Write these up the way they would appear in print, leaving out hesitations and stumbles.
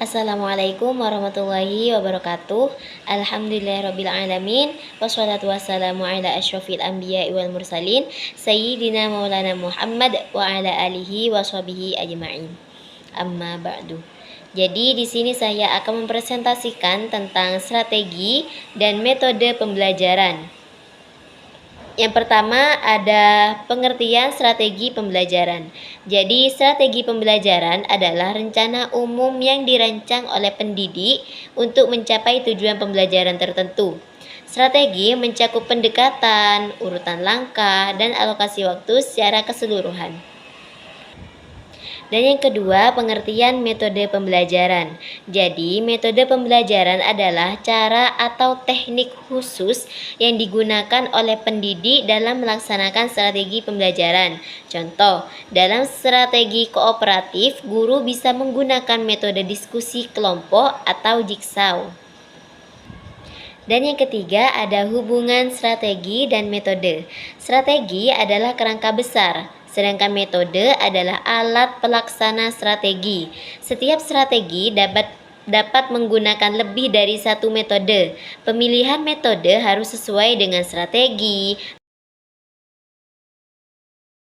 Assalamualaikum warahmatullahi wabarakatuh. Alhamdulillahirrabbilalamin. Wassalatu wassalamu ala asyrafil anbiya wal mursalin Sayyidina maulana Muhammad wa ala alihi wa sahbihi ajma'in. Amma ba'du. Jadi di sini saya akan mempresentasikan tentang strategi dan metode pembelajaran. Yang pertama ada pengertian strategi pembelajaran. Jadi strategi pembelajaran adalah rencana umum yang dirancang oleh pendidik untuk mencapai tujuan pembelajaran tertentu. Strategi mencakup pendekatan, urutan langkah, dan alokasi waktu secara keseluruhan. Dan yang kedua, pengertian metode pembelajaran. Jadi, metode pembelajaran adalah cara atau teknik khusus yang digunakan oleh pendidik dalam melaksanakan strategi pembelajaran. Contoh, dalam strategi kooperatif, guru bisa menggunakan metode diskusi kelompok atau jigsaw. Dan yang ketiga ada hubungan strategi dan metode. Strategi adalah kerangka besar, sedangkan metode adalah alat pelaksana strategi. Setiap strategi dapat menggunakan lebih dari satu metode. Pemilihan metode harus sesuai dengan strategi.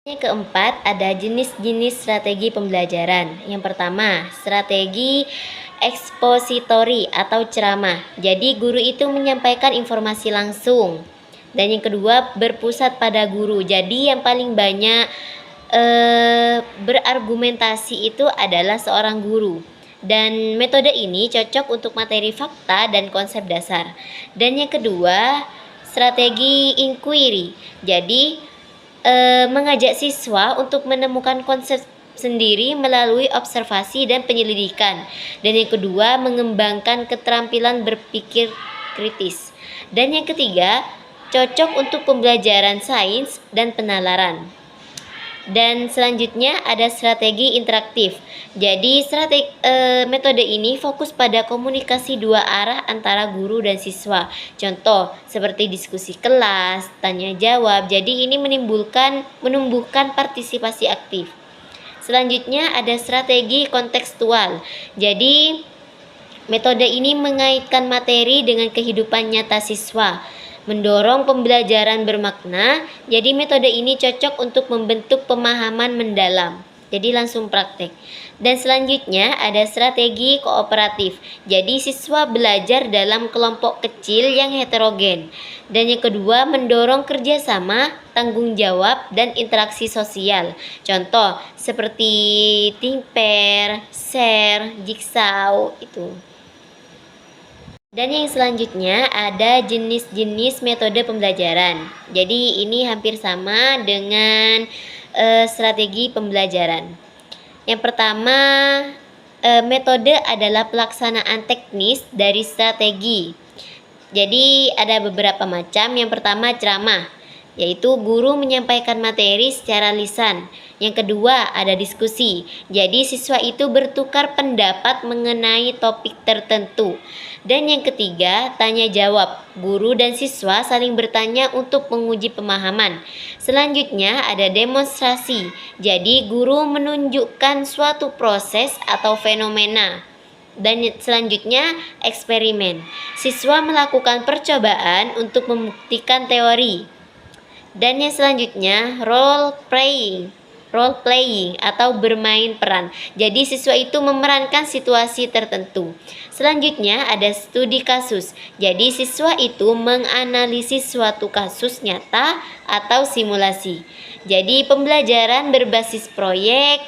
Yang keempat ada jenis-jenis strategi pembelajaran. Yang pertama, strategi ekspositori atau ceramah. Jadi guru itu menyampaikan informasi langsung. Dan yang kedua, berpusat pada guru. Jadi yang paling banyak berargumentasi itu adalah seorang guru. Dan metode ini cocok untuk materi fakta dan konsep dasar. Dan yang kedua, strategi inquiry. Jadi mengajak siswa untuk menemukan konsep sendiri melalui observasi dan penyelidikan. Dan yang kedua, mengembangkan keterampilan berpikir kritis. Dan yang ketiga, cocok untuk pembelajaran sains dan penalaran. Dan selanjutnya ada strategi interaktif. Jadi metode ini fokus pada komunikasi dua arah antara guru dan siswa. Contoh seperti diskusi kelas, tanya jawab. Jadi ini menumbuhkan partisipasi aktif. Selanjutnya ada strategi kontekstual. Jadi metode ini mengaitkan materi dengan kehidupan nyata siswa, mendorong pembelajaran bermakna. Jadi metode ini cocok untuk membentuk pemahaman mendalam. Jadi langsung praktek. Dan selanjutnya ada strategi kooperatif. Jadi siswa belajar dalam kelompok kecil yang heterogen. Dan yang kedua, mendorong kerjasama, tanggung jawab, dan interaksi sosial. Contoh seperti think pair, share, jigsaw itu. Dan yang selanjutnya ada jenis-jenis metode pembelajaran. Jadi ini hampir sama dengan strategi pembelajaran. Yang pertama, metode adalah pelaksanaan teknis dari strategi. Jadi ada beberapa macam. Yang pertama ceramah, yaitu guru menyampaikan materi secara lisan. Yang kedua ada diskusi. Jadi siswa itu bertukar pendapat mengenai topik tertentu. Dan yang ketiga tanya jawab. Guru dan siswa saling bertanya untuk menguji pemahaman. Selanjutnya ada demonstrasi. Jadi guru menunjukkan suatu proses atau fenomena. Dan selanjutnya eksperimen. Siswa melakukan percobaan untuk membuktikan teori. Dan yang selanjutnya role playing atau bermain peran. Jadi siswa itu memerankan situasi tertentu. Selanjutnya ada studi kasus. Jadi siswa itu menganalisis suatu kasus nyata atau simulasi. Jadi pembelajaran berbasis proyek,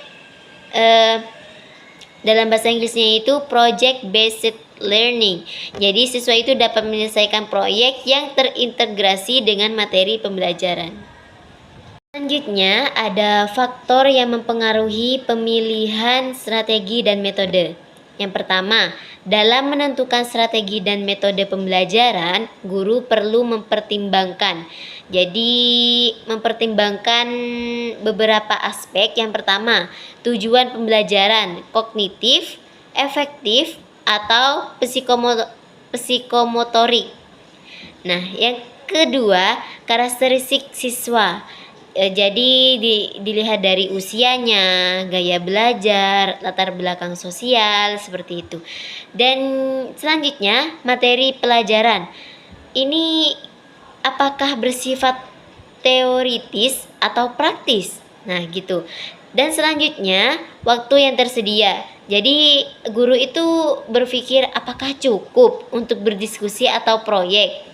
dalam bahasa Inggrisnya itu project based learning. Jadi siswa itu dapat menyelesaikan proyek yang terintegrasi dengan materi pembelajaran. Selanjutnya ada faktor yang mempengaruhi pemilihan strategi dan metode. Yang pertama, dalam menentukan strategi dan metode pembelajaran, guru perlu mempertimbangkan. Jadi mempertimbangkan beberapa aspek. Yang pertama, tujuan pembelajaran kognitif, efektif, atau psikomotorik. Nah, yang kedua, karakteristik siswa. Jadi dilihat dari usianya, gaya belajar, latar belakang sosial, seperti itu. Dan selanjutnya, materi pelajaran. Ini apakah bersifat teoritis atau praktis? Nah, gitu. Dan selanjutnya, waktu yang tersedia. Jadi, guru itu berpikir apakah cukup untuk berdiskusi atau proyek.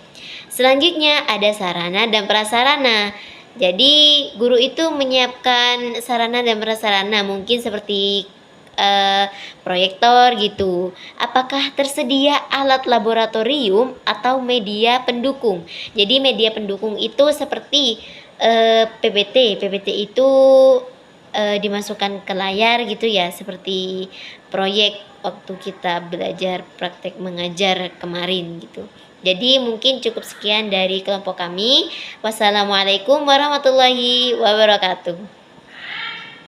Selanjutnya, ada sarana dan prasarana. Jadi, guru itu menyiapkan sarana dan prasarana, mungkin seperti proyektor gitu. Apakah tersedia alat laboratorium atau media pendukung? Jadi media pendukung itu seperti PPT. PPT itu dimasukkan ke layar gitu ya, seperti proyek waktu kita belajar praktek mengajar kemarin gitu. Jadi mungkin cukup sekian dari kelompok kami. Wassalamualaikum warahmatullahi wabarakatuh.